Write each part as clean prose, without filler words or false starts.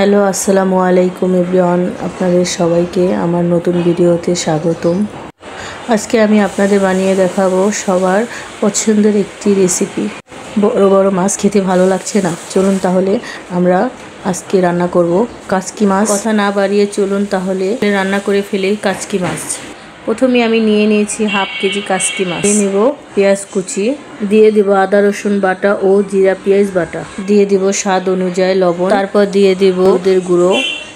Hello আসসালামু আলাইকুম everyone, আপনাদের সবাইকে আমার নতুন ভিডিওতে স্বাগতম। আজকে আমি আপনাদের বানিয়ে দেখাবো সবার পছন্দের একটি রেসিপি। বড় বড় মাছ খেতে ভালো লাগছে না? চলুন তাহলে আমরা আজকে রান্না করব কাচকি মাছ। কথা না বাড়িয়ে চলুন তাহলে রান্না করে ফেলি কাচকি মাছ। প্রথমে আমি নিয়ে নিয়েছি হাফ কেজি কাচকি মাছ। দিয়ে নেব পেঁয়াজ কুচি, দিয়ে দেব আদা রসুন বাটা ও জিরা পেঁয়াজ বাটা, দিয়ে দেব স্বাদ অনুযায়ী লবণ, তারপর দিয়ে দেব হলুদের গুঁড়ো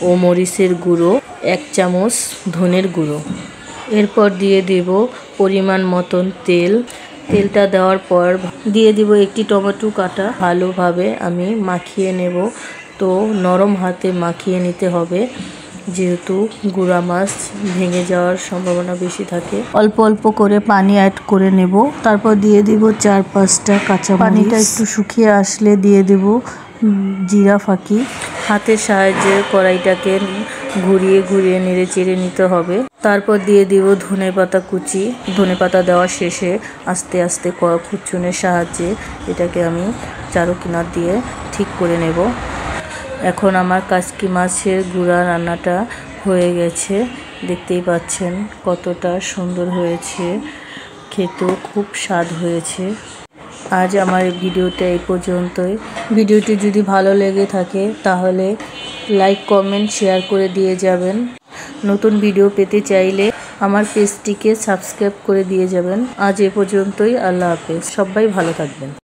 ও মরিচের গুঁড়ো, 1 চামচ ধনের গুঁড়ো। এরপর দিয়ে দেব পরিমাণ মতন তেল। তেলটা দেওয়ার পর দিয়ে দিব একটি টমেটো কাটা। ভালোভাবে আমি মাখিয়ে নেব। তো নরম হাতে মাখিয়ে নিতে হবে, যেহেতু গুঁড়া মাছ ভেঙে যাওয়ার সম্ভাবনা বেশি থাকে। অল্প অল্প করে পানি অ্যাড করে নেব। তারপর দিয়ে দিব 4-5টা কাঁচা মরিচ। পানিটা একটু শুকিয়ে আসলে দিয়ে দেব জিরা ফাঁকি। হাতের সাহায্যে কড়াইটাকে ঘুরিয়ে ঘুরিয়ে নেড়ে চেড়ে নিতে হবে। তারপর দিয়ে দিব ধনেপাতা কুচি। ধনেপাতা দেওয়ার শেষে আস্তে আস্তে খুরচুনের সাহায্যে এটাকে আমি চারুকিনার দিয়ে ঠিক করে নেব। এখন আমার কাচকি মাছের গুঁড়া রান্নাটা হয়ে গেছে। দেখতেই পাচ্ছেন কতটা সুন্দর হয়েছে, খেতেও খুব স্বাদ হয়েছে। আজ আমার ভিডিওটা এই পর্যন্তই। ভিডিওটি যদি ভালো লেগে থাকে তাহলে লাইক কমেন্ট শেয়ার করে দিয়ে যাবেন। নতুন ভিডিও পেতে চাইলে আমার পেজটিকে সাবস্ক্রাইব করে দিয়ে যাবেন। আজ এ পর্যন্তই। আল্লাহ হাফেজ। সবাই ভালো থাকবেন।